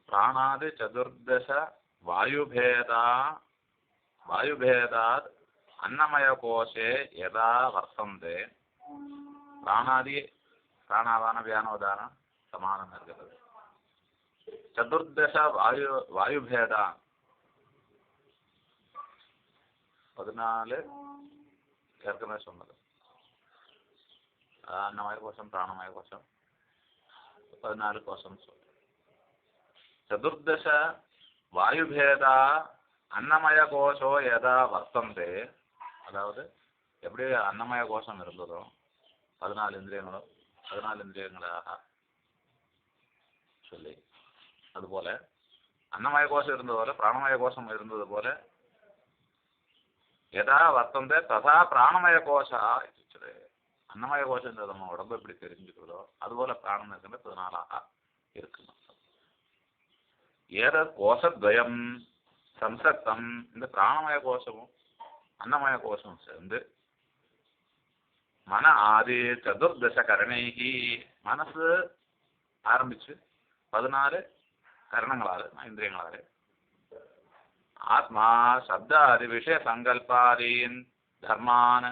പ്രാണാദി ചതുർദശ വായുഭേദാത് അന്നമയകോശേ യഥാ വർത്തന്തെ പ്രാണാദി പ്രാണാപാന വ്യാനോദാന സമാനം നൽകുന്നത് ചതുർദശ വായുഭേദ 14 ഏർക്കമേ சொன்னது അന്നമയ കോശം പ്രാണമയ കോശം 14 കോശം ചതുർദശ വായുഭേദ അന്നമയ கோஷோ யதா വർത്തന്തെ அதாவது எப்படி அன்னமய கோஷம் இருந்ததோ 14 இந்திரியங்களாக சொல்லி അതുപോലെ അന്നമയ കോശം ഇരുന്നതുപോലെ പ്രാണമയ കോശം ഇരുന്നത് പോലെ യഥാ വർത്തന്തെ തഥാ പ്രാണമയ കോശ ഇത്യുച്യതേ അന്നമയ கோஷம் நம்ம உடம்பு எப்படி தெரிஞ்சுக்கிறதோ அதுபோல பிராணம் இருக்கின்ற 14 இருக்கணும் ஏத கோஷத்வயம் சம்சக்தம் இந்த பிராணமய கோஷமும் அன்னமய கோஷமும் சேர்ந்து மன ஆதி சதுர்தச கரணைகி மனசு ஆரம்பிச்சு 14 கரணங்களால் இந்திரியங்களால் ஆத்மா சப்தாதி விஷய சங்கல்பாதீன் தர்மான்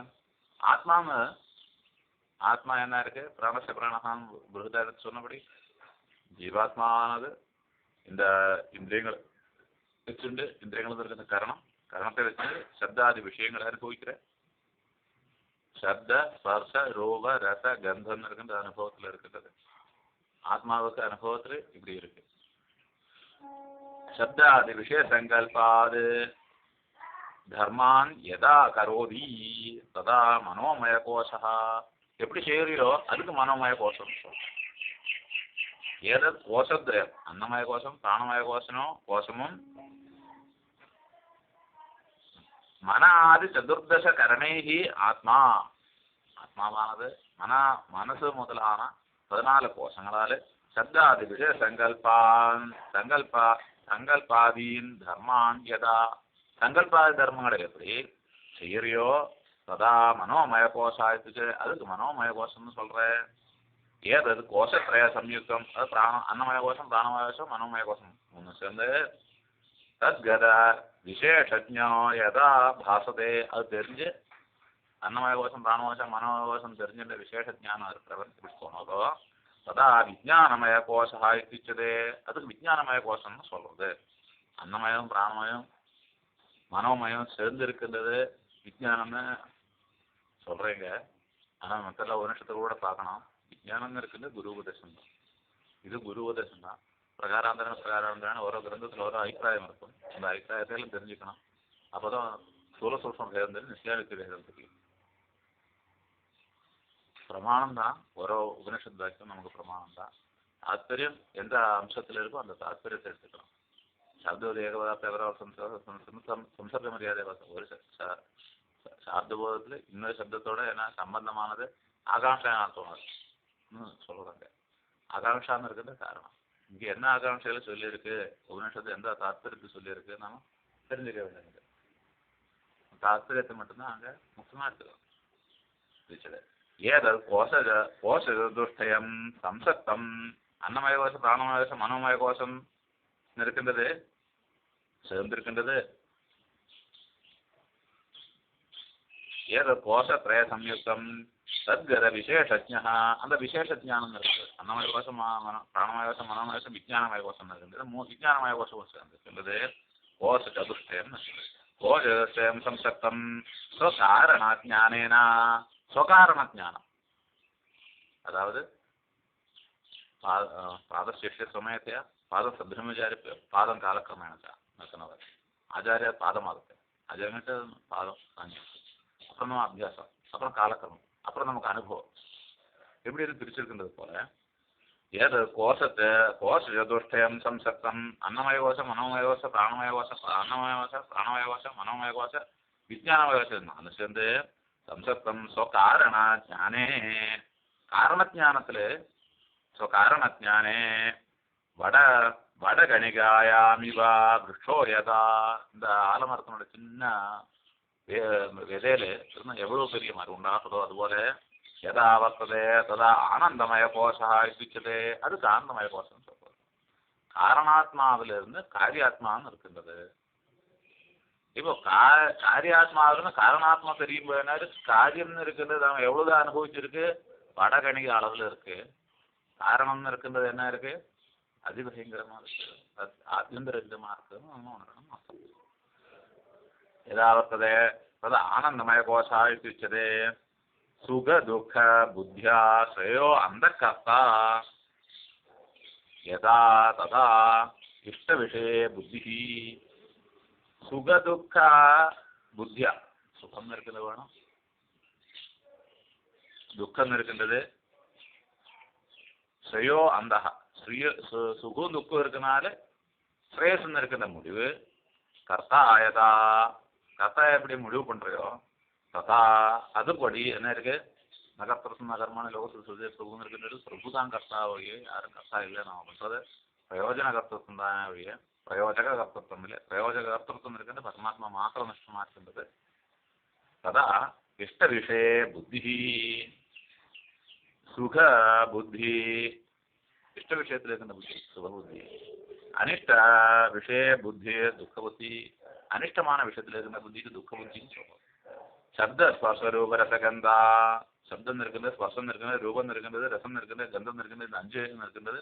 ஆத்மா என்ன இருக்கு பிராணச பிராணஹான் பிருகதாரத்து சொன்னபடி ஜீவாத்மானது இந்த இந்திரியங்கள் வச்சுண்டு இந்திரியங்கள் இருக்கிற கரணத்தை வச்சு சப்தாதி விஷயங்களை அனுபவிக்கிற சப்த ஸ்பர்ஷ ரூப ரச கந்தம் இருக்கின்ற அனுபவத்தில் இருக்கிறது ஆத்மாவுக்கு அனுபவத்தில் இப்படி இருக்கு சப்தாதி விஷய சங்கல்பாது தர்மான் யதா கரோதி ததா மனோமய கோஷா எப்படி செய்யறியோ அதுக்கு மனோமய கோஷம் ஏதத் கோஷத்வயம் அன்னமய கோஷம் பிராணமய கோஷமும் மன ஆதி சதுர்தச கரணைகி ஆத்மாவானது മനസ്സ് മുതലാன 14 കോശങ്ങളാല് ശബ്ദാദി വിഷയ സങ്കല്പാദീൻ ധർമാൻ യഥാ സങ്കല്പാദി ധർമ്മങ്ങളെ எப்படி செய்யறியோ ததா மனோமய கோஷாயத்துக்கு அதுக்கு மனோமய கோஷம்னு சொல்றேன் ஏதது கோஷத்ரய சம்யுக்தம் அது அன்னமய கோஷம் பிராணமய கோஷம் மனோமய கோஷம் 3 சேர்ந்து தத்கத விசேஷஜ்ஞோ யதா பாசதே அது தெரிஞ்சு அன்னமய கோஷம் பிராணகோஷம் மனோமய கோஷம் தெரிஞ்சுன்ற விசேஷ ஞானம் இருக்கிறவன் எப்படி போனதோ ததா விஜானமய கோஷா இத்தியுச்சதே அதுக்கு விஜானமய கோஷம்னு சொல்றது அன்னமயம் பிராணமயம் மனோமயம் சேர்ந்து இருக்கின்றது விஜானம்னு சொல்றீங்க ஆனா மற்ற உபனிஷத்துல கூட பார்க்கணும் விஜானம் இருக்குது குரு உபதேசம் தான் இது குரு உபதேசம் தான் பிரகாராந்தரான ஓரோ கிரந்தத்தில் ஓரோ அபிப்பிராயம் இருக்கும் அந்த அபிப்பிராயத்தையும் தெரிஞ்சுக்கணும் அப்போதான் சூழ சூழ்நிலை சேர்ந்து நிச்சயானிக்கு வேதம் தெரியும் பிரமாணம் தான் ஓரோ உபனிஷத் வாக்கியம் நமக்கு பிரமாணம் தான் தாத்பரியம் எந்த அம்சத்தில் இருக்கோ அந்த தாத்பரியத்தை எடுத்துக்கலாம் ശബ്ദബോധ ഏകപദാർത്ഥ സംസർഗ മര്യാദ ഒരു ശാബ്ദബോധത്തിൽ ഇന്നൊരു ശബ്ദത്തോടെ എന്നാ സംബന്ധമാണത് ആകാംക്ഷയാണ് തോന്നുന്നത് சொல்றாங்க ஆகாங்ஷான்னு இருக்கிறது காரணம் இங்க என்ன ஆகாங்ஷையில சொல்லியிருக்கு உபனிஷத்து எந்த தாத்பரியத்தை சொல்லியிருக்கு நாம தெரிஞ்சுக்க வேண்டியது தாத்பரியத்தை மட்டும்தான் அங்க முக்கியமா எடுத்துக்கணும் ஏதல் கோஷதுஷ்டயம் சம்சக்தம் அன்னமய கோஷம் பிராணமய கோஷம் மனோமய கோஷம் இருக்கின்றது சேர்ந்திருக்கின்றது ஏத கோஷத்ரய சம்யுக்தம் தத்கத விசேஷஜ்ஞா அந்த விசேஷ ஞானம் இருக்கு அன்னமய கோஷம் பிராணமய கோஷம் மனோமய கோஷம் விஜானமய கோஷம் இருக்கின்றது விஜானமய கோஷம் சேர்ந்திருக்கின்றது கோஷ சதுஷ்டயம் கோஷ சதுஷ்டயம் சம்சக்தம் ஸ்வகாரணாஜ்ஞானேன ஸ்வகாரணஜ்ஞானம் அதாவது பாதசிஷ்ய சமயத்தையா പാദം സബ്രഹ്മചാരി പാദം കാലക്രമേണ നിൽക്കുന്നവർ ആചാര്യ പാദമാകട്ടെ ആചാര്യമായിട്ട് പാദം കാണിച്ചു அப்புறம் நம்ம அபியாசம் அப்புறம் காலக்கிரமம் அப்புறம் நமக்கு அனுபவம் எப்படி இது பிரிச்சிருக்கின்றது போல ஏது கோஷத்தை கோஷ சதுஷ்டயம் சம்சக்தம் அன்னமய கோஷம் மனோமய கோஷம் பிராணமய கோஷம் அன்னமய கோஷம் பிராணமய கோஷம் மனோமய கோஷம் விஜானமய கோஷம் அது சேர்ந்து சம்சக்தம் ஸ்வகாரண ஞானே காரணஜானத்திலே ஸ்வகாரணஜானே வடகணிகாயாமிவா விருஷோ யதா இந்த ஆலமரத்தினோட சின்ன விதையில எவ்வளவு பெரிய மரம் உண்டாக்குதோ அதுபோல யதா வர்த்ததே ததா ஆனந்தமய கோஷா இத்தியுச்சதே அதுக்கு ஆனந்தமய கோஷம் சொல்றது காரணாத்மாவிலிருந்து காரியாத்மான்னு இருக்கின்றது. இப்போ காரியாத்மாவிலிருந்து காரணாத்மா தெரியும் போது காரியம்னு இருக்கின்றது அவன் எவ்வளவுதான் அனுபவிச்சிருக்கு, வடகணிக அளவுல இருக்கு. காரணம்னு இருக்கின்றது என்ன இருக்கு, அதிபயங்கரமா இருக்கு, ஆத்யந்தரமா இருக்குன்னு உணரணும். யதாவர்த்ததே தது ஆனந்தமய கோஷா இத்யுச்யதே சுக துக்க புத்தியா ஸ்ரேயோ அந்தகர்த்தா யதா ததா இஷ்ட விஷயே புத்தி. சுக துக்க புத்தியா, சுகம் இருக்கிறது வேணும், துக்கம் இருக்கின்றது. ஸ்ரேயோ அந்தகா, சுகம் துக்கம் இருக்கனால ஸ்ரேயஸ் இருக்கின்ற முடிவு. கர்த்தா யதா, கர்த்தா எப்படி முடிவு பண்றியோ ததா அதுபடி என்ன இருக்கு, நகர்த்தரசு நகர்மான லோகத்தில் சொல்லி பிரபுன்னு இருக்கின்றது. பிரபு தான் கர்த்தா ஒழிய யாரும் கர்த்தா இல்லை. நம்ம பண்றது பிரயோஜன கர்த்தத்துவம் தான் ஒழிய பிரயோஜக கர்த்தத்துவம் இல்லை. பிரயோஜக கர்த்தத்துவம் இருக்கின்ற பரமாத்மா மாத்திரம் நஷ்டமா இருக்கின்றது. ததா இஷ்ட விஷய புத்தி, சுக புத்தி, இஷ்ட விஷயத்தில் இருக்கின்ற புத்தி சுக புத்தி, அனிஷ்ட விஷய புத்தி துக்க புத்தி, அனிஷ்டமான விஷயத்தில் இருக்கின்ற புத்திக்கு துக்க புத்தின்னு சொல்றோம். சப்த ஸ்பர்ச ரூப ரசகந்தா, சப்தம் இருக்கின்றது, ஸ்பர்சம் இருக்கின்றது, ரூபம் இருக்கின்றது, ரசம் இருக்கின்றது, கந்தம் இருக்கின்றது, இந்த 5 இருக்கின்றது.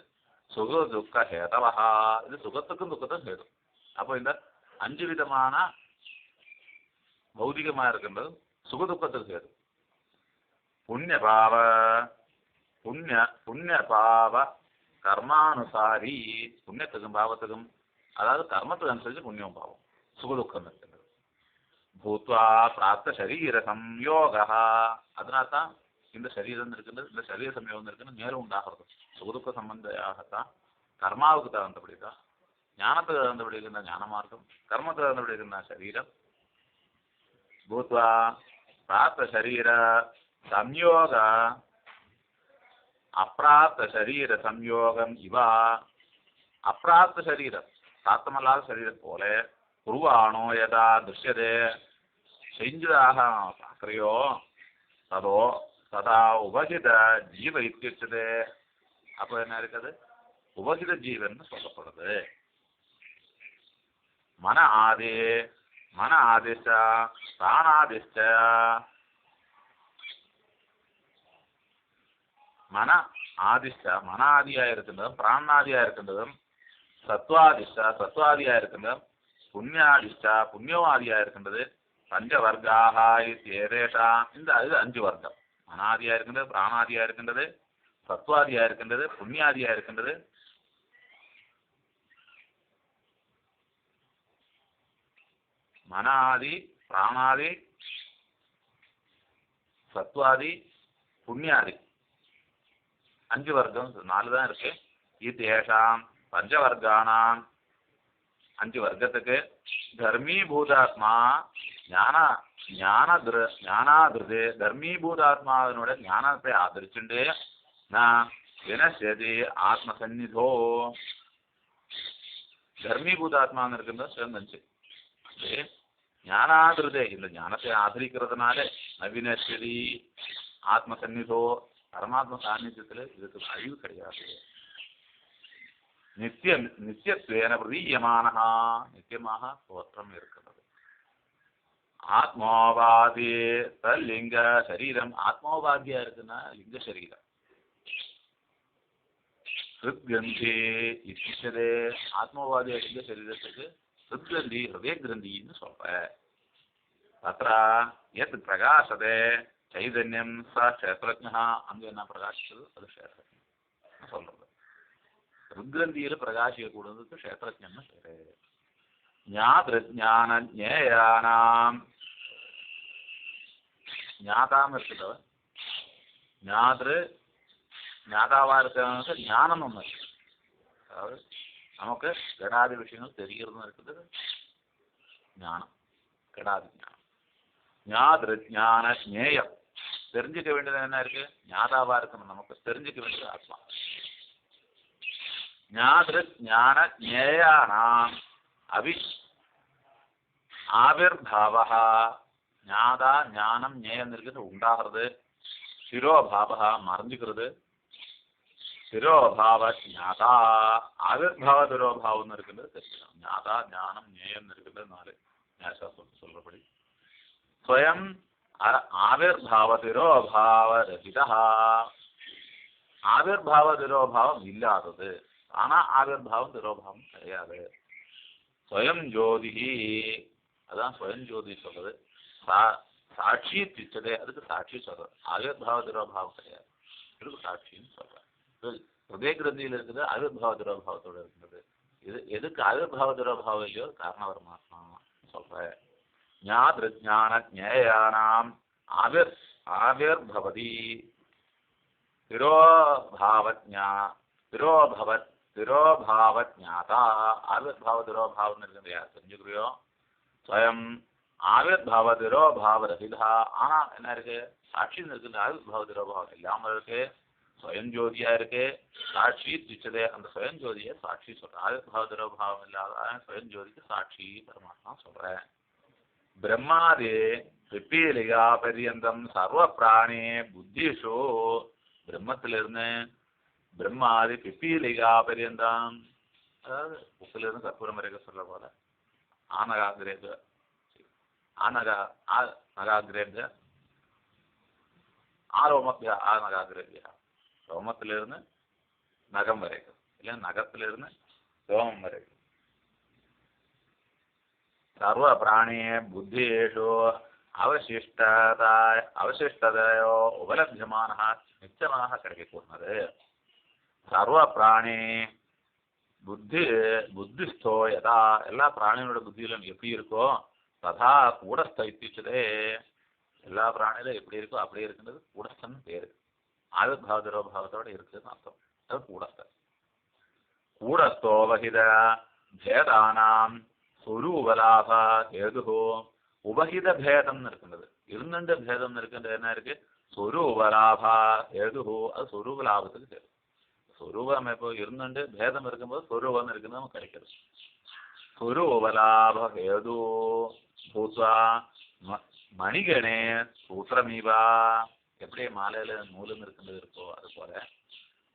சுக துக்க ஹேதவஹா, இது சுகத்துக்கும் துக்கத்துக்கும் ஹேது. அப்போ இந்த 5 விதமான பௌதிகமா இருக்கின்றது சுகதுக்கத்துக்கு ஹேது. புண்ணியபாவ புண்ணிய பாவ கர்மானுசாரி, புண்ணியத்துக்கும் பாவத்துக்கும் அதாவது கர்மத்துக்கு அனுசரிச்சு புண்ணியம் பாவம் சுகதுக்கம் இருக்கின்றது. பூத்வா பிராப்த சரீர சம்யோகா, அதனால்தான் இந்த சரீரம் இருக்கின்றது, இந்த சரீர சம்யோகம் இருக்குன்னு மேலும் உண்டாகிறது. சுகதுக்க சம்பந்தாகத்தான் கர்மாவுக்கு தகுந்தபடிதான், ஞானத்துக்கு தகுந்தபடி இருக்கின்ற ஞான மார்க்கம், கர்மத்துக்கு தகுந்தபடி இருக்கின்ற சரீரம். பூத்வா பிராப்த சரீர சம்யோக அப்பிராப்த சரீர சம்யோகம் இவா, அப்பிராப்த சரீரம் பிராப்தமல்லாத சரீரம் போல குருவானோ யதா திருஷ்யதே, செஞ்சதாக பார்க்கிறையோ ததோ ததா உபகித ஜீவ இத்தியுச்சதே. அப்போ என்ன இருக்குது, உபகித ஜீவன் சொல்லப்படுது. மன ஆதிஷ்ட பிராணாதிஷ்ட, மன ஆதிஷ்ட மன ஆதியா இருக்கின்றதும் பிராணாதியா இருக்கின்றதும், சத்வாதியா இருக்கின்றதும், புண்ணியாதிஷ்ட புண்ணியவாதியா இருக்கின்றது. பஞ்சவர்க்காக ஏதேஷா, இந்த அது 5 வர்க்கம். மனாதியா இருக்கின்றது, பிராணாதியா இருக்கின்றது, சத்வாதியா இருக்கின்றது, புண்ணியாதியா இருக்கின்றது. மனாதி பிராணாதி சத்வாதி புண்ணியாதி 5 வர்க்கம், 4 தான் இருக்கு. ஏஷாம் பஞ்சவர்க்கானாம், 5 வர்க்கத்துக்கு தர்மீபூதாத்மா ஞானாதிருது, தர்மீபூதாத்மாவினோட ஞானத்தை ஆதரிச்சுண்டு நான் வினசதி ஆத்மசன்னிதோ, தர்மீபூதாத்மான்னு இருக்கின்ற சேர்ந்து ஞானாதிருதே, இந்த ஞானத்தை ஆதரிக்கிறதுனால நவினசதி ஆத்மசன்னிதோ, பரமாத்ம சாநித்தியத்தில் இதுக்கு அழிவு கிடையாது. நித்தியத்வேன பிரதீயமானஹா, நித்தியமாக தோற்றம் இருக்கிறது. ஆத்மோபாதி தல்லிங்க சரீரம், ஆத்மோபாதியா இருக்குன்னா லிங்க சரீரம். ஹிருத்கந்தி இத்தியதே, ஆத்மோபாதியா லிங்க சரீரத்துக்கு ஹிருத்கந்தி ஹிருதய கிரந்தின்னு சொல்ற. தத்ர எத் பிரகாசதே சைதன்யம் ச க்ஷேத்ரஜ்ஞா, அங்க என்ன பிரகாசிச்சது அது க்ஷேத்ரஜ்ஞன் சொல்றது. ருத்ரந்தியில பிரகாசிக்க கூடுறதுக்கு க்ஷேத்ரஜ்ஞன்னு பேரு. ஞான ஞேயானாம், ஞாதாம இருக்கிறவன் ஞாதாவா இருக்கிறவனுக்கு ஞானம் ஒண்ணு இருக்கு. அதாவது நமக்கு கடாதி விஷயங்கள் தெரிகிறதுன்னு இருக்குது ஞானம், கடாதி ஞானம். ஞான ஞேயம், தெரிஞ்சுக்க வேண்டியது என்ன இருக்கு, ஞாதாவா இருக்கணும், நமக்கு தெரிஞ்சுக்க வேண்டியது ஆத்மா. ஞான ஞேயானாம் ஆவிர்பாவா, ஞாதா ஞானம் ஞேயம் இருக்கிறது உண்டாகிறது. சிரோபாவா மறைஞ்சுக்கிறது. சிரோபாவ ஞாதா ஆவிர்பாவ திரோபாவம்னு இருக்கின்றது தெரிஞ்சுக்கணும். ஞாதா ஞானம் ஞேயம்னு இருக்கின்றது 4 நியாயசாஸ்திரத்தை சொல்றபடி. ஸ்வயம் ஆவிர்பாவ திரோபாவ ரஹிதா, ஆவிர்பாவ திரோபாவம் இல்லாதது. ஆனா ஆவிர்பாவம் திரோபாவம் கிடையாது. ஸ்வயம் ஜோதி, அதான் ஸ்வயம் ஜோதி சொல்றது. சாட்சி திச்சதே, அதுக்கு சாட்சி சொல்றது. ஆவிர்பாவ திரோபாவம் கிடையாது, இதுக்கு சாட்சின்னு சொல்றேன். ஹிருதய கிரந்தியில் இருக்குது, ஆவிர்பாவ திரோபாவத்தோட இருக்கிறது. இது எதுக்கு ஆவிர்பாவ திரோபாவம் இல்லையோ காரணவர்மாத்மா சொல்றேன். ஞான ஞேயானாம் ஆவிர்பவதி திரோபாவஜாதா. ஆவிர்பாவ திரோபாவம் இருக்கிறது யார் தெரிஞ்சுக்கிறியோ ஸ்வயம் ஆவிர்பாவ திரோபாவ ரஹிதா. ஆனா என்ன இருக்கு, சாட்சின்னு இருக்குது. ஆவிர்பாவ திரோபாவம் இல்லாமல் இருக்கு, ஸ்வயம் ஜோதியா இருக்கு. சாட்சி திச்சதே, அந்த ஸ்வயம் ஜோதியை சாட்சி சொல்றேன். ஆவிர்பாவ திரோபாவம் இல்லாத ஸ்வயம் ஜோதிக்கு சாட்சி பரமாத்மா சொல்றேன். பிரம்மாதி பிப்பீலிகா பரியந்தம் சர்வ பிராணி புத்திஷோ, பிரம்மத்திலிருந்து பிரம்மாதி பிப்பீலிகா பரியந்தம், அதாவது உப்பிலிருந்து கற்பூரம் வரைக்கும் சொல்ல போல ஆனகாகிரேத நகாகிரேத ஆரோமத்திய ஆனகாகிரேதியா, ரோமத்திலிருந்து நகம் வரைக்கும், இல்லை நகத்திலிருந்து ரோமம் வரைக்கும். சர்வ பிராணி புத்திஷு அவசிஷ்டதையோ உபலபியமான நிச்சயமாக கிடைக்கக்கூடாது. சர்வ பிராணி புத்திஸ்தோ யதா, எல்லா பிராணியோட புத்தியிலும் எப்படி இருக்கோ ததா கூடஸ்த இத்திச்சதே, எல்லா பிராணியிலும் எப்படி இருக்கோ அப்படியே இருக்கின்றது கூடஸ்தன் பேரு. ஆவிர்பாவ திரோபாவத்தோட இருக்குதுன்னு அர்த்தம். அது கூடஸ்த. கூடஸ்தோ வகித பேதானாம் സ്വരൂപലാഭ ഹേതുഹോ, ഉപഹിത ഭേദം നിൽക്കുന്നത് ഇരുന്നുണ്ട് ഭേദം നിൽക്കുന്നത് എന്നാ ഇருக்கு സ്വരൂപലാഭ ഹേതുഹോ, അത് സ്വരൂപലാഭத்துக்கு சேரும். സ്വരൂപം இப்போ ഇരുന്നുണ്ട് ഭേദം இருக்கும்போது സ്വരൂപം இருக்கிறது நமக்கு கிடைக்கிறது. സ്വരൂപലാഭ ഹേതു ഭൂത്വാ மணிகணே சூத்திரமீவா, எப்படி மாலையில நூலும் இருக்கின்றது இருக்கோ அது போல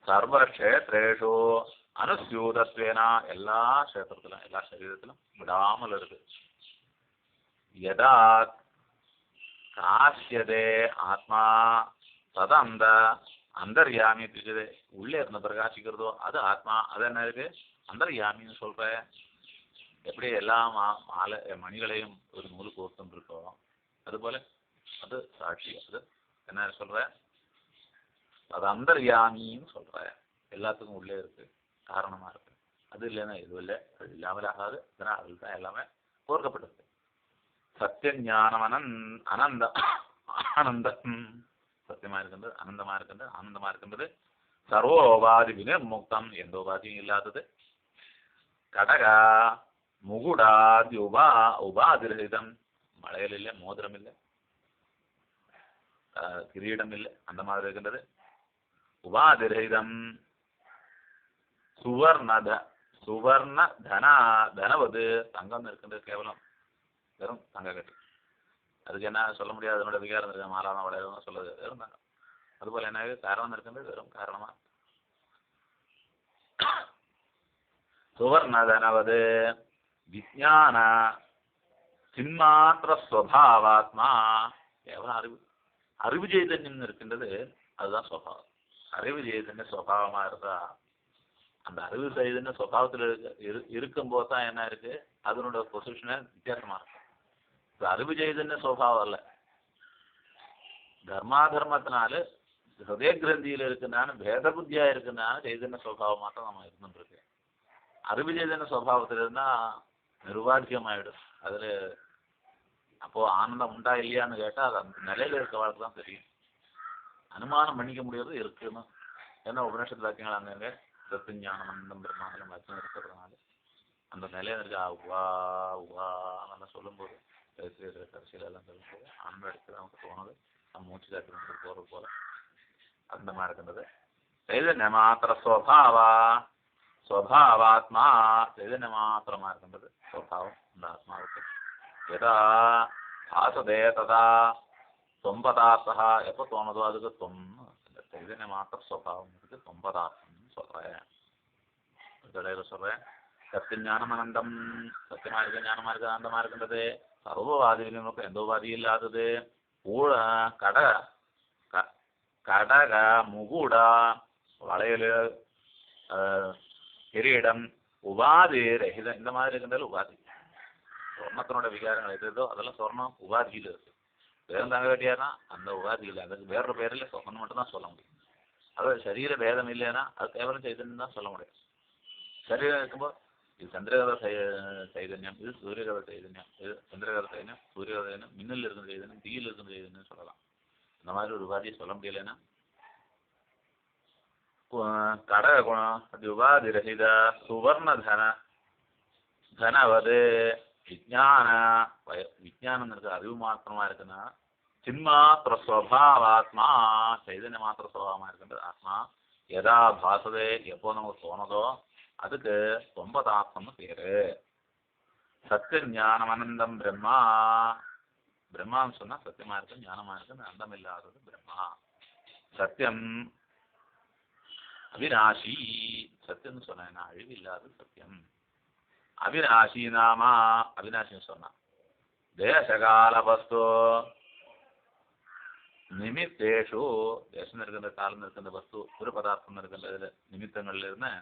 சர்வக்ஷேத்ரேஷு அனுஸ்யூதத்வேனா, எல்லா கஷேத்திரத்திலும் எல்லா சரீரத்திலும் விடாமல் இருக்கு. யதா காசியதே ஆத்மா தத அந்த அந்தர்யாமி திச்சதே, உள்ளே இருந்து பிரகாசிக்கிறதோ அது ஆத்மா. அது என்ன இருக்கு அந்தர்யாமின்னு சொல்ற. எப்படி எல்லா மாலை மணிகளையும் ஒரு நூலுக்கு ஒருத்தம் இருக்கோ அதுபோல அது சாட்சி. அது என்ன சொல்ற, அது அந்தர்யாமின்னு சொல்ற. எல்லாத்துக்கும் உள்ளே இருக்கு, காரணமா இருக்கு. அது இல்லைன்னா இது இல்லை, அது இல்லாமல் ஆகாது. அதனால் அதில் தான் எல்லாமே கோர்க்கப்பட்டிருக்கு. சத்திய ஞானம் ஆனந்தம் சத்தியமா இருக்கின்றது, ஆனந்தமா இருக்கின்றது. ஆனந்தமா இருக்கின்றது சர்வோபாதி வினிர்முக்தம், எந்த உபாதியும் இல்லாதது. கடக முகுடாதி உபாதிரகிதம், மலையில் இல்லை, மோதிரம் இல்லை, கிரீடம் இல்லை, அந்த மாதிரி இருக்கின்றது. உபாதிரகிதம் சுவர்ண தனவது, தங்கம் இருக்கின்றது, கேவலம் வெறும் தங்க கட்டி. அதுக்கு என்ன சொல்ல முடியாது, அதனோட விகாரம் இருக்கு, மாறாம வளையவும் சொல்லுது, வெறும் தங்கம். அதுபோல என்ன காரணம் இருக்கின்றது, வெறும் காரணமா. சுவர்ண தனவது விஜான சின்மாத்திர ஸ்வபாவாத்மா, கேவலம் அறிவு சைதன்யம் இருக்கின்றது, அதுதான் ஸ்வபாவம். அறிவு சைதன்ய ஸ்வபாவமா இருந்தா, அந்த அறிவு சைதன்ய ஸ்வபாவத்தில் இருக்கும்போது தான் என்ன இருக்கு, அதனோட பொசிஷனே வித்தியாசமா இருக்கு. அறிவு சைதன்ய ஸ்வபாவம் அல்ல, தர்மாதர்மத்தினால ஹிருதய கிரந்தியில் இருக்குனாலும் பேத புத்தியா இருக்குனாலும் சைதன்ய ஸ்வபாவம் மாத்திரம் நம்ம இருந்துருக்கு. அறிவு சைதன்ய ஸ்வபாவத்தில் இருந்தா நிர்வாக்கியமாயிடும். அதுல அப்போ ஆனந்தம் உண்டா இல்லையான்னு கேட்டா அது அந்த நிலையில இருக்கவாளுக்கு தான் தெரியும். அனுமானம் பண்ணிக்க முடியாது இருக்குன்னு. ஏன்னா உபநிஷத்து வாக்கியங்கள் அங்கங்க தத்துஞானம் அனந்தம் பிரம்மாண்டம் வாக்கியம் இருக்கிறதுனால அந்த நிலையில இருக்க வா வா நம்ம சொல்லும்போது கடைசியில எல்லாம் சொல்லும்போது ஆனந்தம் எடுத்து நமக்கு தோணுது, நம்ம மூச்சு காட்டு நமக்கு போறது போல அந்த மாதிரி இருக்கின்றது. சைதன்ய மாத்திர ஸ்வபாவாத்மா, சைதன்ய மாத்திரமா இருக்கின்றது ஸ்வபாவம் அந்த ஆத்மாவுக்கு. எதா ஆசதே ததா தொம்பதார்த்தா, எப்போ தோணுதோ அதுக்கு சைதன்ய மாத்திர ஸ்வபாவம் இருக்கு, தொம்பதார்த்தம்னு சொல்றேன். இடையில சொல்றேன். சத்தியம் ஞானமனந்தம், சத்தியமா இருக்கு, ஞானமா இருக்கு, ஆனந்தமா இருக்கின்றது. சர்வவாதிகளுக்கு எந்த உபாதியும் இல்லாதது. ஊழ கட கடக முகுட வளையல் கிரீடம் உபாதி ரஹிதம் இந்த மாதிரி இருக்கின்றது உபாதி. சொர்ணத்தினோட விகாரங்கள் எது ஏதோ அதெல்லாம் சொர்ணம் உபாதியில் இருக்கு. வேதம் தாங்க வேண்டியாருன்னா அந்த உபாதியில் அதுக்கு வேற பேரில் சொர்ணம் மட்டும் தான் சொல்ல முடியும். அதாவது சரீர வேதம் இல்லைன்னா அது கேவலம் சைதன்யம் தான் சொல்ல முடியும். சரீரம் இருக்கும்போது இது சந்திரகத சைதன்யம், இது சூரியகத சைதன்யம், இது சந்திரகத சைதன்யம், சூரியகத சைதன்யம், மின்னல் இருக்கிற சைதன்யம், தீயில் இருக்கிற சைதன்யம் சொல்லலாம். இந்த மாதிரி ஒரு உபாதியை சொல்ல முடியலைன்னா கடக குணம் உபாதி ரஹித சுவர்ண தனவது விஜானம் இருக்கு, அறிவு மாத்திரமா இருக்குன்னா சின்மாத்திர ஸ்வபாவாத்மா சைதன்ய மாத்திர சுவாவமா இருக்கின்றது ஆத்மா. எதா பாசதே எப்போ நமக்கு தோணுதோ அதுக்கு ஒன்பதாத்மன்னு பேரு. சத்திய ஞானம் அனந்தம் பிரம்மா. பிரம்மான்னு சொன்னா சத்தியமா இருக்கு, ஞானமா இருக்கு, அந்தம் இல்லாதது பிரம்மா. சத்தியம் அவிநாசி. சத்தியம்னு சொன்னா அழிவு இல்லாதது சத்தியம். அவிநாசி நாமா அவிநாசின்னு சொன்னா தேசகால வஸ்து நிமித்தேஷு தேசம் இருக்கின்ற காலம் இருக்கின்ற வஸ்து ஒரு பதார்த்தம் இருக்கின்ற நிமித்தங்கள்ல இருந்து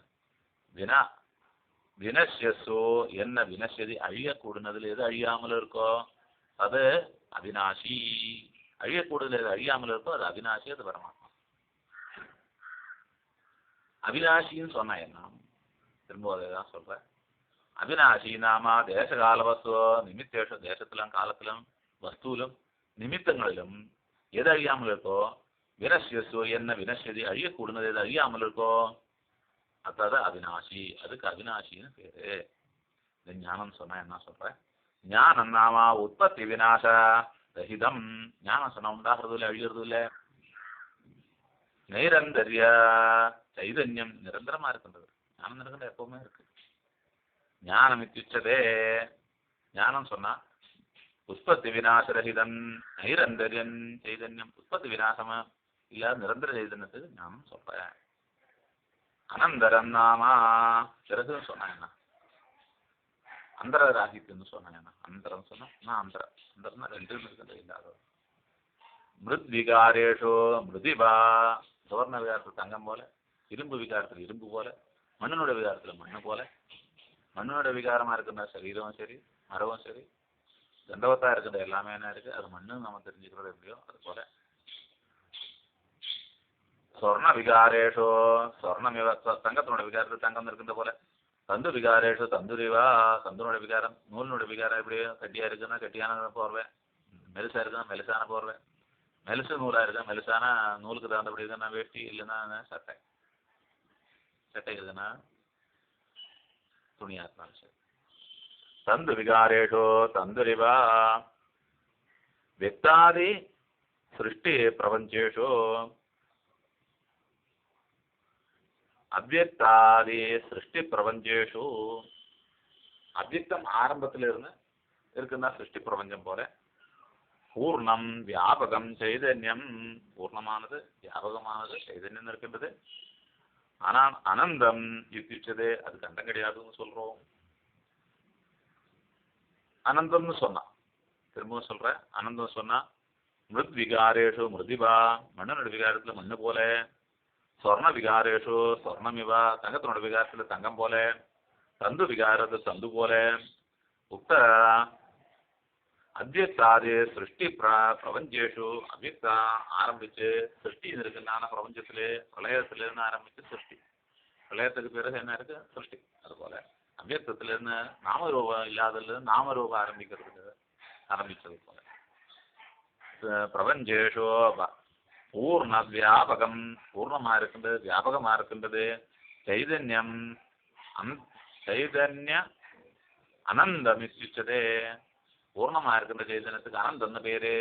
வினஷ்யசோ என்ன வினஷ்யதி அழியக்கூடுனதுல எது அழியாமல் இருக்கோ அது அவிநாசி. அழியக்கூடுதல் எது அழியாமல் இருக்கோ அது அவிநாசி, அது பரமாத்மா. அவிநாசின்னு சொன்னா என்ன? திரும்ப அதைதான் சொல்றேன். அவிநாசி நாமா தேசகால வஸ்துவோ நிமித்தேஷம் தேசத்திலும் காலத்திலும் வஸ்துவிலும் நிமித்தங்களிலும் எது அழியாமல் இருக்கோ வினஷ்யசோ என்ன வினஷ்யதி அழியக்கூடுனது எது அழியாமல் இருக்கோ அதாவது அவிநாசி, அதுக்கு அவிநாசின்னு பேரு. இந்த ஞானம் சொன்னா என்ன சொல்ற? ஞானம் நாமா உற்பத்தி விநாச ரஹிதம். ஞானம் சொன்னா உண்டாகிறது இல்லை, அழிகிறது இல்லை. நைரந்தரிய சைதன்யம் நிரந்தரமா இருக்கின்றது. ஞானம் இருக்கின்ற எப்பவுமே இருக்கு. ஞானம் இத்தியுச்சதே ஞானம் சொன்னா உற்பத்தி விநாச ரஹிதம் நைரந்தரியன் சைதன்யம். உற்பத்தி விநாசமா இல்லாத நிரந்தர சைதன்யத்துக்கு ஞானம் சொல்ற. அனந்தரம் நாமா பிறகு சொன்னா என்ன? அந்தர ராகித்துன்னு சொன்னா என்ன? அந்தரம் சொன்னா அந்தரம் அந்தரம் ரெண்டு இருக்கிறது இல்லாத. மிருத் விகாரேஷோ மிருதிபா. சுவர்ண விகாரத்தில் தங்கம் போல, இரும்பு விகாரத்தில் இரும்பு போல, மண்ணனோட விகாரத்தில் மண்ணு போல. மண்ணோட விகாரமா இருக்குன்னா சரீரமும் சரி, மரமும் சரி, தண்டவத்தா இருக்கிற எல்லாமே என்ன இருக்கு, அது மண்ணு நம்ம தெரிஞ்சுக்கிறது எப்படியோ அது போல. சொர்ண விகாரேஷோ சொர்ணமிவ தங்கத்தினோட விகாரத்தில் தங்கம் இருக்கின்ற போல. தந்து விகாரேஷோ தந்துரிவா தந்தனோட விகாரம் நூலினோட விகாரம் எப்படி கட்டியா இருக்குன்னா கட்டியான போர்வேன், மெலிசா இருக்குன்னா மெலிசான போர்வேன், மெலிசு நூலா இருக்கா மெலிசான நூலுக்கு தகுந்தபடி இருக்குன்னா வேஷ்டி, இல்லைன்னா சட்டை, சட்டை இருக்குன்னா துணியா இருந்தாலும் சரி. தந்து விகாரேஷோ தந்துரிவா வியக்தாதி சிருஷ்டி பிரபஞ்சேஷோ அவ்யக்தாதி சிருஷ்டி பிரபஞ்சேஷு. அவ்யக்தம் ஆரம்பத்தில் இருந்து இருக்குன்னா சிருஷ்டி பிரபஞ்சம் போல. பூர்ணம் வியாபகம் சைதன்யம். பூர்ணமானது வியாபகமானது சைதன்யம் இருக்கின்றது. ஆனால் அனந்தம் யுக்திச்சது அது கண்டம் கிடையாதுன்னு சொல்றோம். அனந்தம்னு சொன்னா திரும்பவும் சொல்ற. அனந்தம் சொன்னா மிருத் விகாரேஷு மிருதிபா மண்ணனோட விகாரத்துல மண்ணு போல. சொர்ண விகாரேஷு சொர்ணமிவா தங்கத்தினோட விகாரத்துல தங்கம் போல. தந்து விகாரத்து தந்து போல. உக்த அவ்யக்தாதி சிருஷ்டி பிரபஞ்சேஷு. அவ்யக்தா ஆரம்பிச்சு சிருஷ்டி இருக்குன்னான பிரபஞ்சத்திலே பிரளயத்திலிருந்து ஆரம்பிச்சு சிருஷ்டி. பிரளயத்துக்கு பிறகு என்ன இருக்கு சிருஷ்டி. அது போல அவ்யக்தத்திலிருந்து நாமரூபம் இல்லாததுல நாமரூபம் ஆரம்பிச்சது போல. பிரபஞ்சேஷு பூர்ண வியாபகம் பூர்ணமா இருக்கின்றது வியாபகமா இருக்கின்றது. சைதன்யம் சைதன்ய அனந்தம் இச்சுச்சதே. பூர்ணமா இருக்கின்ற சைதன்யத்துக்கு அனந்தம் பேரு.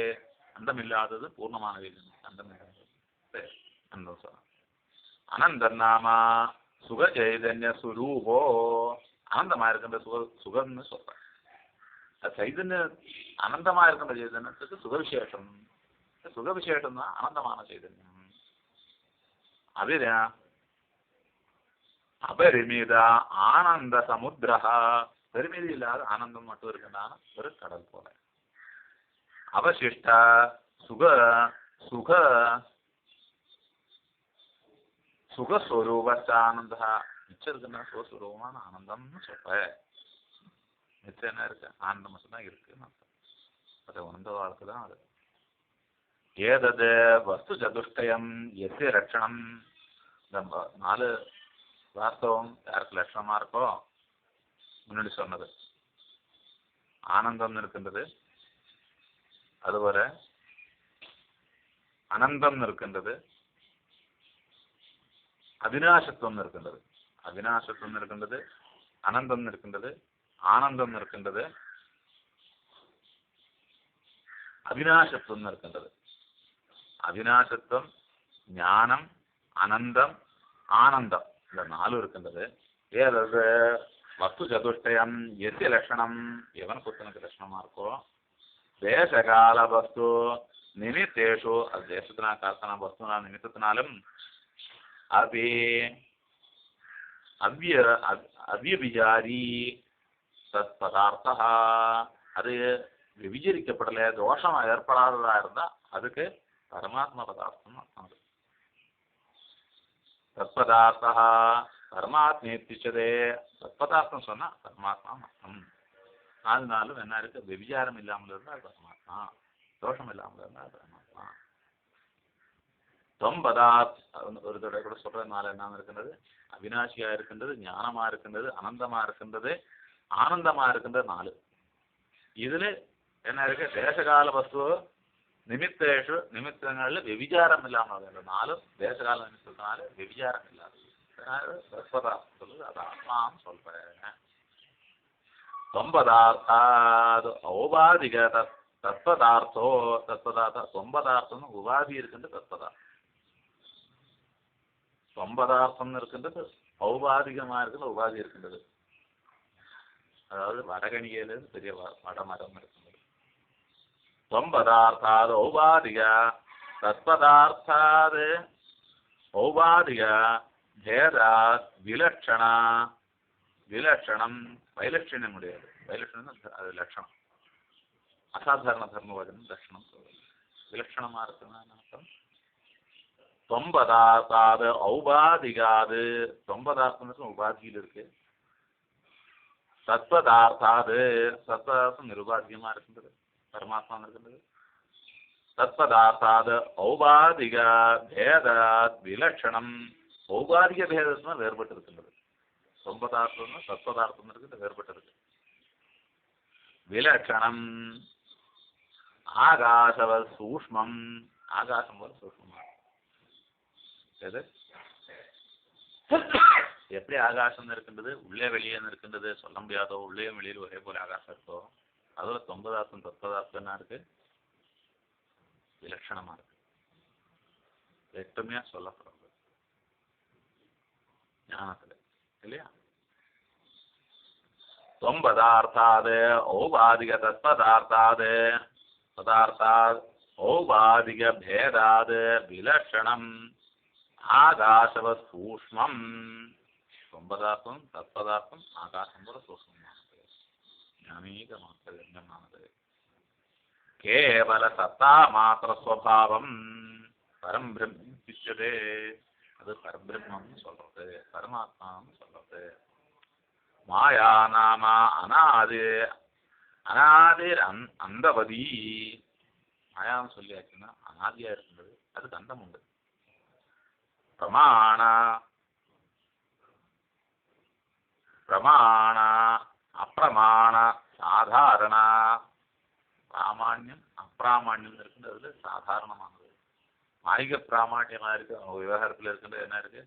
அந்தம் இல்லாதது பூர்ணமான சைதன்யம். அந்தம் இல்லாதது அந்தம் சொல்ல. அனந்தம் நாமா சுக சைதன்ய சுரூபோ. அனந்தமா இருக்கின்ற சுகம்னு சொல்றேன். சைதன்ய அனந்தமா இருக்கின்ற சைதன்யத்துக்கு சுகவிசேஷம். சுகவிசேஷம் தான் அனந்தமான சைதன்யம். அபரிமித ஆனந்த சமுத்திரா, பெருமிதி இல்லாத ஆனந்தம் மட்டும் இருக்கின்றான ஒரு கடல் போல. அவசிஷ்ட சுக சுக சுகஸ்வரூப ஆனந்தா, மிச்சம் இருக்குன்னா சுகஸ்வரூபமான ஆனந்தம்னு சொல்ற. மிச்சம் என்ன இருக்கு? ஆனந்தம் மட்டும்தான் இருக்குன்னு அர்த்தம். அதை உணர்ந்த வாழ்க்கை தான் அது. ஏதது வஸ்து சதுஷ்டயம் எது லட்சணம், இந்த 4 வாஸ்தவம் யாருக்கு லட்சணமா இருக்கோ முன்னாடி சொன்னது. ஆனந்தம் இருக்கின்றது, அதுவரை அனந்தம் இருக்கின்றது, அவிநாசத்துவம் இருக்கின்றது. அவிநாசத்துவம் இருக்கின்றது, அனந்தம் இருக்கின்றது, ஆனந்தம் இருக்கின்றது, அவிநாசத்துவம் இருக்கின்றது. அவிநாசத்துவம், ஞானம், அனந்தம், ஆனந்தம், இந்த 4 இருக்கின்றது. ஏதாவது வஸ்து சதுஷ்டயம் எது லட்சணம், எவன் புத்தனுக்கு லட்சணமா இருக்கோ, தேசகால வஸ்து நிமித்தேஷு, அது தேசத்தினா காலத்தான வஸ்துனா நிமித்தத்தினாலும், அபி அவ்யபிசாரி தத் பதார்த்தா, அது விபஜரிக்கப்படல, தோஷம் ஏற்படாததா இருந்தா அதுக்கு பரமாத்மா பதார்த்தம் அது. தத்பதார்த்தா பரமாத்மேத்திச்சதே, தத்பதார்த்தம் சொன்னா பரமாத்மா மட்டும். 4 நாளும் என்ன இருக்கு? விபச்சாரம் இல்லாமல் இருந்தா அது பரமாத்மா, தோஷம் இல்லாமல் இருந்தா அது பரமாத்மா. ஒரு தடவை கூட சொல்றதுனால என்ன இருக்கின்றது? அவிநாசியா இருக்கின்றது, ஞானமா இருக்கின்றது, அனந்தமா இருக்கின்றது, ஆனந்தமா இருக்கின்றது 4. இதுல என்ன இருக்கு? தேசகால வஸ்து நிமித்தேஷு, நிமித்தங்கள்ல விபச்சாரம் இல்லாமல் 4 தேசகால நிமித்தத்தினால விபச்சாரம் இல்லாதது. சொல்லுது அது ஆத்மான்னு சொல்றேன். தொம்பதார்த்தாது ஔபாதிக தத்பதார்த்தோ, தத்பதார்த்தம் தொம்பதார்த்தம் உபாதி இருக்கின்ற தத்பதார்த்தம். தொம்பதார்த்தம் இருக்கின்றது, ஔபாதிகமா இருக்கின்ற உபாதி இருக்கின்றது. அதாவது வடகணியிலிருந்து பெரிய வடமரம் இருக்கின்றது. தொம்பதார்த்தாது ஔபாதிக தத்பதார்த்தாது ஔபாதிக பேதாத் விலட்சண, விலட்சணம் வைலட்சணியம் முடியாது. வைலட்சணம் அது லட்சணம், அசாதாரண தர்மவாதம் லட்சணம் சொல்றது. விலட்சணமா இருக்குன்னா அர்த்தம். தொம்பதார்த்தாது ஔபாதிகாது, தொம்பதார்த்தம் உபாதியில் இருக்கு. தத்பதார்த்தாது, தத்பதார்த்தம் நிருபாதிகமா இருக்கின்றது, பரமாத்மா இருக்கின்றது. தத்பதார்த்தாது ஔபாதிக பேதாத் விலட்சணம், ஔபாதிக பேதத்தினா வேறுபட்டு இருக்கின்றது. தொம்பதார்த்தம் தத்பதார்த்தம் இருக்கு, வேறுபட்டு இருக்கு. விலட்சணம் ஆகாசவ சூஷ்மம், ஆகாசம் போல சூஷ்மமா. எது எப்படி ஆகாசம் இருக்கின்றது, உள்ளே வெளியே இருக்கின்றது சொல்ல முடியாதோ, உள்ளே வெளியில் ஒரே போல ஆகாசம் இருக்கோ, அதுல தொம்பதார்த்தம் தத்பதார்த்தம் என்ன இருக்கு? விலட்சணமா இருக்கு, எட்டுமையா சொல்லப்படுறது ஞானத்துல இல்லையா? தொம்பதார்த்தாது ஔபாதிக தத்பதார்த்தாது பதார்த்தாத் ஔபாதிக பேதாது விலட்சணம் ஆகாசவ சூஷ்மம். தொம்பதார்த்தம் தத்பதார்த்தம் ஆகாசம் போல சூஷ்மமானது, ஞானீகமானது. கேவல சத்தா மாத்திர ஸ்வபாவம் பரம் பிரம்மிச்சதே, அது பரபிரம்மம் சொல்றது, பரமாத்மான்னு சொல்றது. மாயா நாம அநாதி அநாதிர் அந்தவதி, மாயான்னு சொல்லியாச்சுன்னா அநாதியா இருக்கின்றது, அதுக்கு அந்தம் உண்டு. பிரமாண பிரமாண அப்பிரமாண சாதாரண, பிராமாண்யம் அப்பிராமாண்யம் இருக்கின்றது சாதாரணமானது. மாயிக பிராமாண்யமா இருக்கு, விவகாரத்துல இருக்கின்றது என்ன இருக்கு?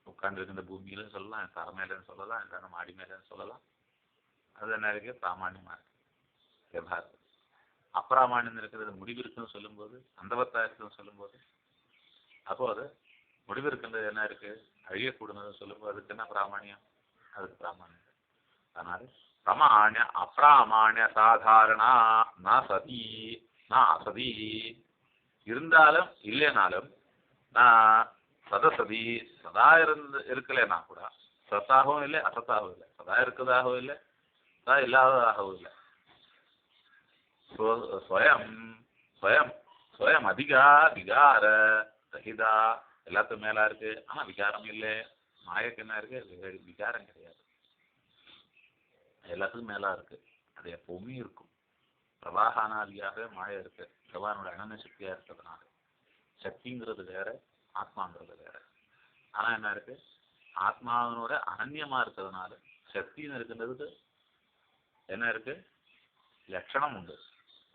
உட்கார்ந்து இருக்கின்ற பூமியில சொல்லலாம், தர மேலன்னு சொல்லலாம், இல்லைன்னா மாடி மேலன்னு சொல்லலாம். அது என்ன இருக்கு? பிராமாண்யமா இருக்கு விவகாரத்தில். அப்பிராமாண்யம் இருக்கிறது முடிவு இருக்குன்னு சொல்லும்போது, அந்தவத்தா இருக்குன்னு சொல்லும்போது, அப்போ அது முடிவு இருக்கின்றது என்ன இருக்கு? அழியக்கூடுனது சொல்லும்போது அதுக்கு என்ன பிராமாண்யம்? அதுக்கு பிராமாண்யம். அதனால பிரமாண்ய அப்பிராமாண்ய சாதாரணா ந சதி ந அசதி, இருந்தாலும் இல்லைனாலும் நான் சதசதி சதா இருக்கலைன்னா கூட சத்தாகவும் இல்லை அசத்தாகவும் இல்லை, சதா இருக்கிறதாகவும் இல்லை சதா இல்லாததாகவும் இல்லை. ஸ்வயம் ஸ்வயம் ஸ்வயம் அதிகா விகார ரஹிதா எல்லாத்துக்கும் மேலா இருக்கு. ஆனா விகாரம் இல்லை. மாயக்கு என்ன இருக்கு? விகாரம் கிடையாது. எல்லாத்துக்கும் மேலா இருக்கு. அது எப்பவுமே இருக்கும். பிரவாகானாதியாக மாய இருக்கு. பகவானோட அனன்ய சக்தியா இருக்கிறதுனால. சக்திங்கிறது வேற, ஆத்மாங்கிறது வேற. ஆனா என்ன இருக்கு? ஆத்மாவினோட அனன்யமா இருக்கிறதுனால சக்தின்னு இருக்கின்றதுக்கு என்ன இருக்கு? லட்சணம் உண்டு.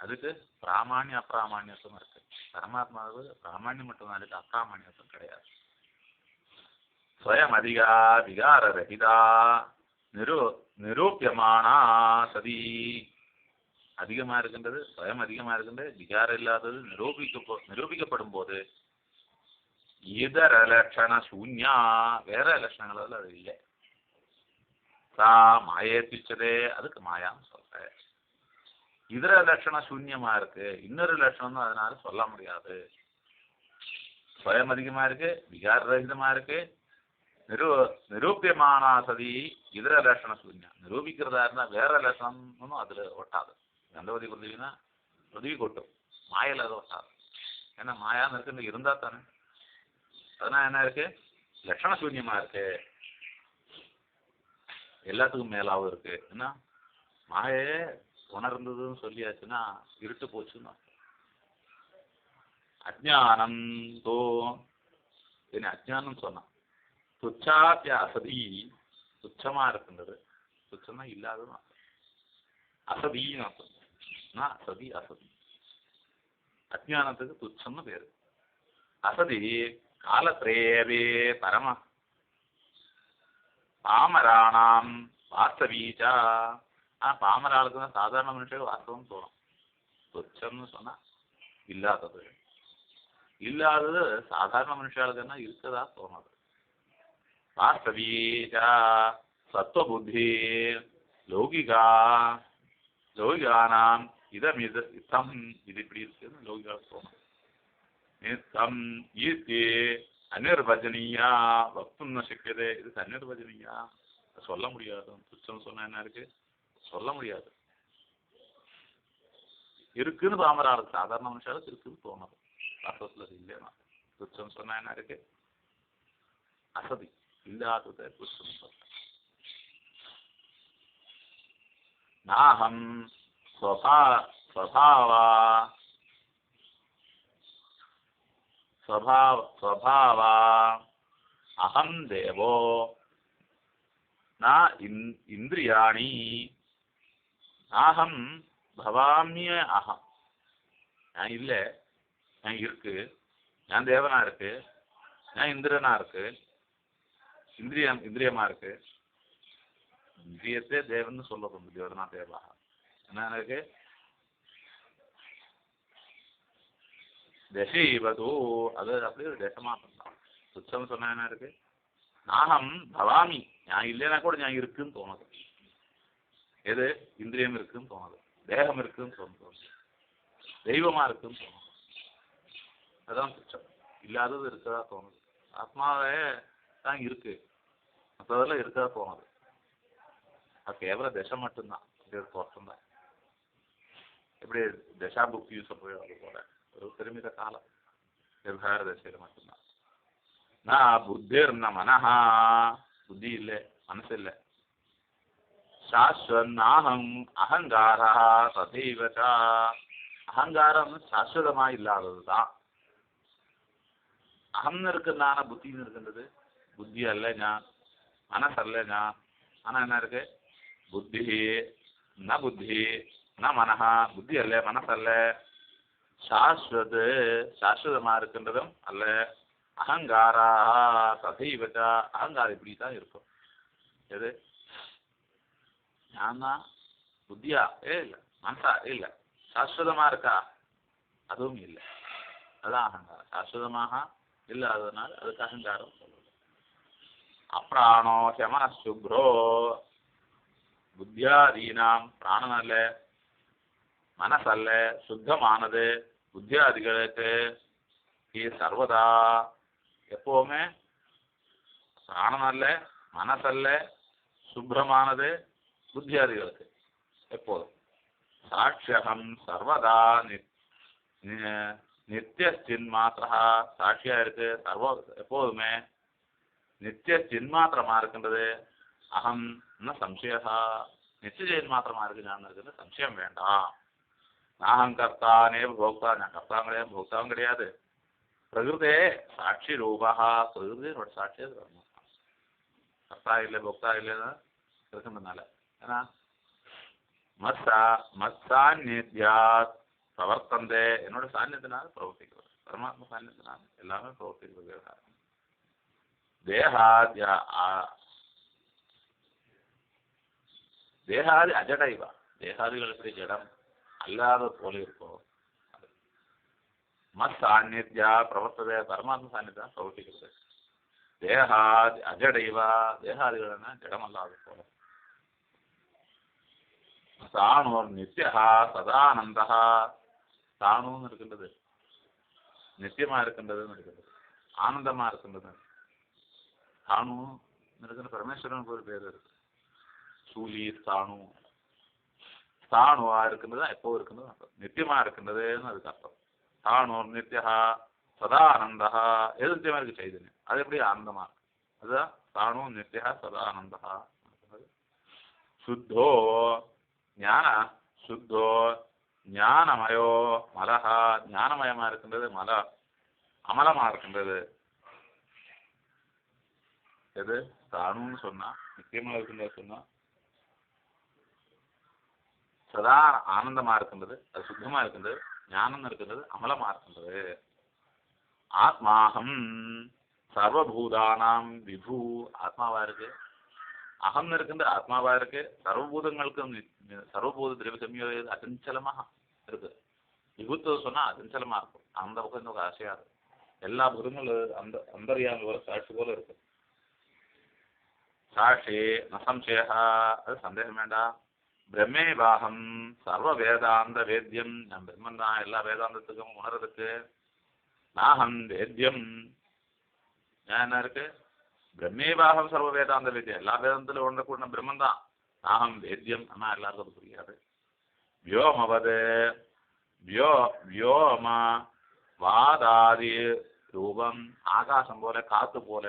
அதுக்கு பிராமான்ய அப்பிராமான்யத்துவம் இருக்கு. பரமாத்மாவுக்கு பிராமான்யம் மட்டும்தான் இருக்கு, அப்பிராமான்யத்துவம் கிடையாது. ஸ்வயம் அதிகா விகார ரஹிதா நிரூபியமானா சதி. அதிகமா இருக்கின்றது, ஸ்வயம் அதிகமா இருக்கின்றது, விகாரம் இல்லாதது நிரூபிக்கப்படும் போது இதர லட்சண சூன்யா வேற லட்சணங்கள் அது இல்லை. மாயே திச்சதே அதுக்கு மாயான்னு சொல்ற. இதர லட்சண சூன்யமா இருக்கு, இன்னொரு லட்சணம் அதனால சொல்ல முடியாது. ஸ்வயம் அதிகமா இருக்கு, விகார ரகிதமா இருக்கு, நிரூபியமானா சதி இதர லட்சண சூன்யம். நிரூபிக்கிறதா இருந்தா வேற லட்சணம்னு அதுல ஒட்டாது. கந்தவதி பிருத்திவினா பிருத்திவி கொட்டும், மாயில அது ஒட்டாது. ஏன்னா மாயான்னு இருக்கு இருந்தா தானே. அதனால என்ன இருக்கு? லட்சண சூன்யமா இருக்கு, எல்லாத்துக்கும் மேலாவும் இருக்கு. என்ன மாயே உணர்ந்ததுன்னு சொல்லியாச்சுன்னா இருட்டு போச்சுன்னா அஜ்ஞானம் தோ என்ன அஜ்ஞானம் சொன்னா துச்சாத்திய அசதி துச்சமா இருக்கின்றது. துச்சமா இல்லாததும் அசதின்னு அர்த்தம். அசதி அசதி அஜ்ஞானத்துக்கு துச்சம்னு பேரு. அசதி காலத்ரேயவே பரம பாமராணாம் வாஸ்தவீச்சா. பாமராளுக்கு தான் சாதாரண மனுஷனுக்கு வாஸ்தவம் தோணும். துச்சம்னு சொன்னா இல்லாதது. இல்லாதது சாதாரண மனுஷாளுக்குன்னா இருக்கதா தோணுது. வாஸ்தவீச்சா சத்வபுத்தி லௌகிகா லௌகிகானாம் இதம் இது இப்படி இருக்குன்னு லௌகிகாவுக்கு தோணும். நித்தம் ஈர்த்தி அநிர்வஜனீயா வக்தும் சக்கியதே. இதுக்கு அநிர்வஜனீயா சொல்ல முடியாது. துச்சம் சொன்னா என்ன இருக்கு? சொல்ல முடியாது. இருக்குன்னு பாமராளுக்கு சாதாரண மனுஷாளுக்கு இருக்குன்னு தோணுது. வாஸ்தவத்துல அது இல்லையா? துச்சம் சொன்னா என்ன இருக்கு? அசதி இல்லாததை துச்சம் சொல்ற. நாகம் ஸ்வபாவா ஸ்வபாவா அகம் தேவோ ந இந்திரியாணி நாகம் பவாமிய அகம். நான் இல்லை, நான் இருக்கு, நான் தேவனா இருக்கு, நான் இந்திரனா இருக்கு, இந்திரியமா இருக்கு. இந்திரியத்தே தேவன் சொல்ல தேவனா தேவா என்ன இருக்கு? தசைவது அது அப்படியே ஒரு தேசமா பண்ணலாம். துச்சம் சொன்னா என்ன இருக்கு? நாகம் பவாமி நான் இல்லைன்னா கூட நான் இருக்குன்னு தோணுது. எது? இந்திரியம் இருக்குன்னு தோணுது, தேகம் இருக்குன்னு தோணுது, தெய்வமா இருக்குன்னு தோணுது. அதுதான் துச்சம். இல்லாதது இருக்கதா தோணுது. ஆத்மாவே தான் இருக்கு, மற்றதெல்லாம் இருக்கதா தோணுது. அது கேவல தசை மட்டும்தான், தோற்றம் தான். எப்படி தசா புக்தி போய் அது போல ஒரு பெருமித காலம் விவகார தசையில மட்டும்தான். நான் புத்திர் மனஹா புத்தி இல்லை, மனசு இல்லை. சாஸ்வநாகம் அகங்காரா ததைவச்சா அகங்காரம் சாஸ்வதமா இல்லாததுதான். அகம்னு இருக்குன்னான புத்தின்னு இருக்கின்றது. புத்தி அல்ல ஞான், மனசு அல்ல ஞான். ஆனா என்ன இருக்கு? புத்தி ந புத்தி ந மனஹா புத்தி அல்ல மனசு அல்ல. சாஸ்வதமா இருக்கின்றதும் அல்ல. அகங்காரா ததைவச்சா அகங்காரம் இப்படித்தான் இருக்கும். எது? ஞானா புத்தியா? இல்லை. மனசா? இல்லை. சாஸ்வதமா இருக்கா? அதுவும் இல்லை. அதான் அகங்காரம். சாஸ்வதமாக இல்லாததுனால அதுக்கு அகங்காரம் சொல்லுது. அப்ராணோ ஹெம சுப்ரோ புத்தியாதீனாம் பிராணன் அல்ல, மனசல்ல, சுத்தமானது புத்தியாதிகளுக்கு சர்வதா எப்போவுமே பிராணனல்ல, மனசல்ல, சுப்ரமானது புத்தியாதிகளுக்கு எப்போதும். சாட்சியகம் சர்வதா நித்திய சின்மாத்திரா, சாட்சியா இருக்கு எப்போதுமே நித்திய சின்மாத்திரமா இருக்கின்றது. அகம் சம்சயா, நித்திய சின்மாத்திரமா இருக்கு ஞானம் இருக்குது, சம்சயம் வேண்டாம். நாகம் கர்த்தானே போக்தா, நான் கர்த்தாவும் கிடையாது போக்தாவும் கிடையாது. பிரகிருதே சாட்சி ரூபா, பிரகிருதியோட சாட்சியா கர்த்தா இல்லை போக்தா இல்லைன்னு இருக்கின்றனால. ஏன்னா மத்சாநித்யாத் பிரவர்த்தந்தே, என்னோட சாநியத்தினால பிரவர்த்திக்கிறது, பரமாத்மா சாநியத்தினால எல்லாமே பிரவர்த்திக்கிறது. தேகாதி அஜடைவா, தேகாதிகள் எப்படி ஜடம் அல்லாத போல இருக்கும். மத் சாநித்யா பிரவர்த்ததே, பரமாத்மா சாநித்யா பிரவர்த்திக்கிறது. தேகாதி அஜடைவா, தேகாதிகள் ஜடம் அல்லாத போல. தானோர் நித்தியா சதானந்தா, தானுன்னு இருக்கின்றது, நித்தியமா இருக்கின்றதுன்னு இருக்கின்றது, ஆனந்தமா இருக்கின்றது. தானு இருக்கிற பரமேஸ்வரனுக்கு ஒரு பேர் இருக்கு, சூலி தானு. தானுவா இருக்கின்றது எப்போ இருக்கின்றது, நித்தியமா இருக்கின்றதுன்னு அதுக்கு அர்த்தம். தானோர் நித்தியா சதானந்தா, எது நித்தியமா இருக்கு சைதன்யம், அது எப்படி ஆனந்தமா இருக்கு, அதுதான் தானு நித்தியா சதானந்தா. சுத்தோ ஞான, சுத்தோ ஞானமயோ மலஹா, ஞானமயமா இருக்கின்றது மல, அமலமா இருக்கின்றது. எது தானுன்னு சொன்னா, நிச்சயமா இருக்கின்றது சொன்னா, சதா ஆனந்தமா இருக்கின்றது, அது சுத்தமா இருக்கின்றது, ஞானம் இருக்கின்றது, அமலமா இருக்கின்றது. ஆத்மாஹம் சர்வபூதானாம் விபு, ஆத்மாவா இருக்கு, அகம் இருக்கின்ற ஆத்மாவா இருக்கு, சர்வபூதங்களுக்கும் சர்வபூத திரவ சமயம் அச்சலமாக இருக்கு. விபுத்துவ சொன்னா அச்சலமா இருக்கும், அந்த பக்கம் இந்த பக்கம் ஆசையா இருக்கும். எல்லா பூதங்களும் அந்த அந்தரியாங்க வர சாட்சி போல இருக்கு. சாட்சி நசம்சயா, அது சந்தேகம் வேண்டாம். பிரம்மே பாகம் சர்வ வேதாந்த வேத்தியம், நான் பிரம்மன் தான் எல்லா வேதாந்தத்துக்கும் உணர்றதுக்கு. நாகம் வேத்தியம், என்ன இருக்கு, பிரம்மேபாகம் சர்வ வேதாந்த வேத்தியம், எல்லா வேதாந்தத்தில் உணரக்கூடிய பிரம்மன் தான். நாகம் வேத்தியம், ஆனா எல்லாருக்கும் அது புரியாது. வியோமவது வியோம வாதாதி ரூபம், ஆகாசம் போல காத்து போல.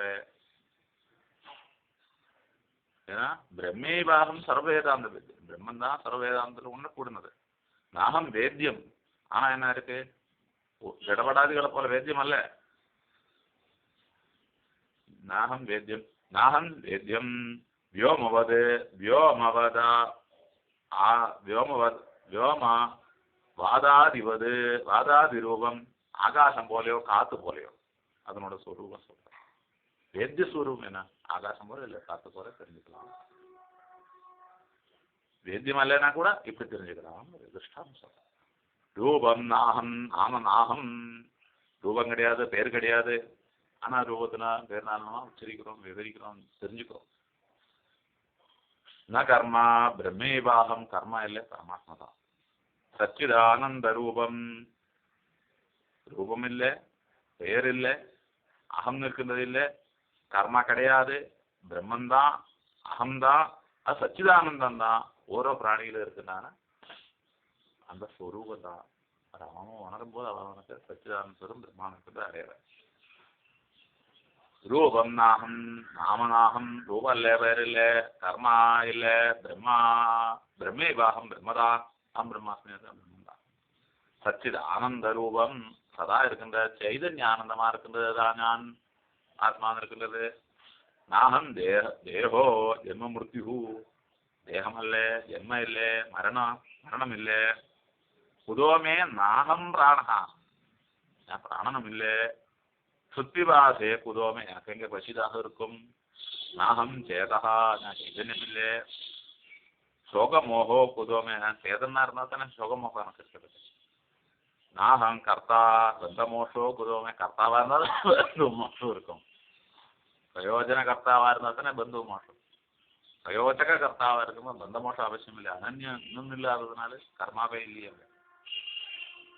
ஏன்னா பிரம்மேபாகம் சர்வவேதாந்த வேத்தியம், பிரம்மன் தான் சர்வவேதாந்தத்தில் உணரக்கூடியது. நாகம் வேத்தியம், ஆனா என்ன இருக்கு, ஜடபடாதிகளை போல வேத்தியம் அல்ல. நாகம் வேத்தியம், நாகம் வேத்தியம் வியோமவது வியோமவதா வியோம வாதாதிவது, வாதாதி ரூபம் ஆகாசம் போலையோ காத்து போலையோ, அதனோட ஸ்வரூபம் சொல்ற. வேத்திய ஸ்வரூபம் என்ன, ஆகாசம் போல இல்லை காத்து போல தெரிஞ்சுக்கலாம். வேத்தியம் இல்லைன்னா கூட இப்படி தெரிஞ்சுக்கலாம், திருஷ்டாம்சம். ரூபம் நாகம், ஆம நாகம், ரூபம் கிடையாது பேர் கிடையாது, ஆனா ரூபத்தினா பேர் நாமமா உச்சரிக்கிறோம், விவரிக்கிறோம், தெரிஞ்சுக்கிறோம். ந கர்மா பிரம்மேபாகம், கர்மா இல்லை பரமாத்மா தான். சச்சிதானந்த ரூபம், ரூபம் இல்லை, பெயர் இல்லை, அகம் இருக்கின்றது இல்லை, கர்மா கிடையாது, பிரம்மன் தான், அகம்தான், அது சச்சிதானந்தம் தான். ஓரோ பிராணிகளும் இருக்குன்னா அந்த ஸ்வரூபம் தான். அது அவன் உணரும் போது அவனுக்கு சச்சிதானந்தரும் பிரம்மானந்தத்தை அடையிற. ரூபம் நாகம் நாமநாகம், ரூபம் இல்லை பேர் இல்லை, கர்மா இல்லை, பிரம்மா பிரம்மே பாகம் பிரம்மதா, அம் பிரம்மாஸ்மி பிரம்மன். சச்சித் ஆனந்த ரூபம் சதா இருக்கின்ற சைதன்ய ஆனந்தமா இருக்கின்றது தான் நான் ஆத்மான் இருக்கின்றது. நாகம் தேகோ ஜென்ம மிருத்யு, தேகம் அல்ல, ஜென்ம இல்லை, மரணம் இல்லை. புதோமே நாகம் பிராணா, நான் பிராணனும் இல்லை. சுத்திவாசே புதோமே, எனக்கு எங்க பசிதாக இருக்கும். நாகம் சேதா, நான் சைதன்யம் இல்லை. சோகமோகோ புதோமே, நான் சேதனா இருந்தா தானே சோகமோகம் எனக்கு இருக்கிறது. நாகம் கர்த்தா பந்தமோஷோ புதோமே, கர்த்தாவா இருந்தாலும் மோஷம் இருக்கும். பிரயோஜன கர்த்தாவா இருந்தா தானே பந்து மோஷம். பிரயோஜக கர்த்தாவா இருக்கும்போது பந்த மோஷம் அவசியம் இல்லை. அனன்யம் இன்னும் இல்லாததுனால கர்மாவே இல்லையே.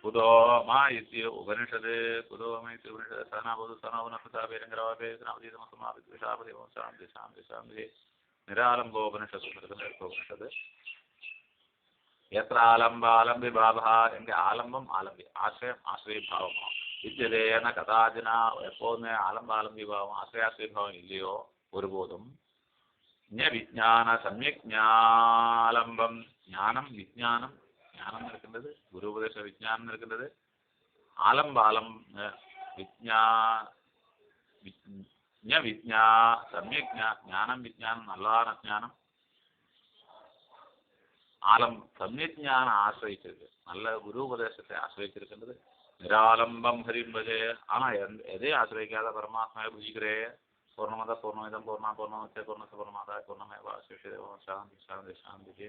कुतो मा इति उपनिषत् कुतो मा इति उपनिषत् सनावधु सनावनप्रतापेरङ्गरावेशनावधीतमस्माभिद्विषापदेवंशां निरालम्बोपनिषत् यत्र आलम्बालम्बिभावः எங்கே ஆலம்பம் ஆலம்பி ஆசிரியம் ஆசிரியபாவமோ வித்தியதேன கதாதினா எப்போதுமே ஆலம்பாலம்பிபாவம் ஆசிரியாசிரியபாவம் இல்லையோ ஒருபோதும் விஜான சமயக் ஞாலம்பம் ஞானம் விஜானம் ஞானம் இருக்கின்றது குரு உபதேச விஜானம் இருக்கின்றது ஆலம்பாலம் விஜ்ஞா சமயக் ஞானம் விஜானம் நல்லான ஞானம் சமயஜான ஆசிரியிச்சிருக்கு நல்ல குரு உபதேசத்தை ஆசிரியிச்சிருக்கின்றது நிராலம்பம் ஹரிம்பதே ஆனால் எதே ஆசிரியிக்காத பரமாத்மாவை புஜிக்கிறே பூர்ணமத பூர்ணமிதம் பூர்ணா பூர்ணமச்சே பூர்ணச பூர்ணமாதாய பூர்ணமேவா சாந்தி சாந்தி சாந்தி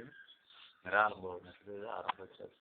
நிராலம்பம் ஆரம்பிச்சது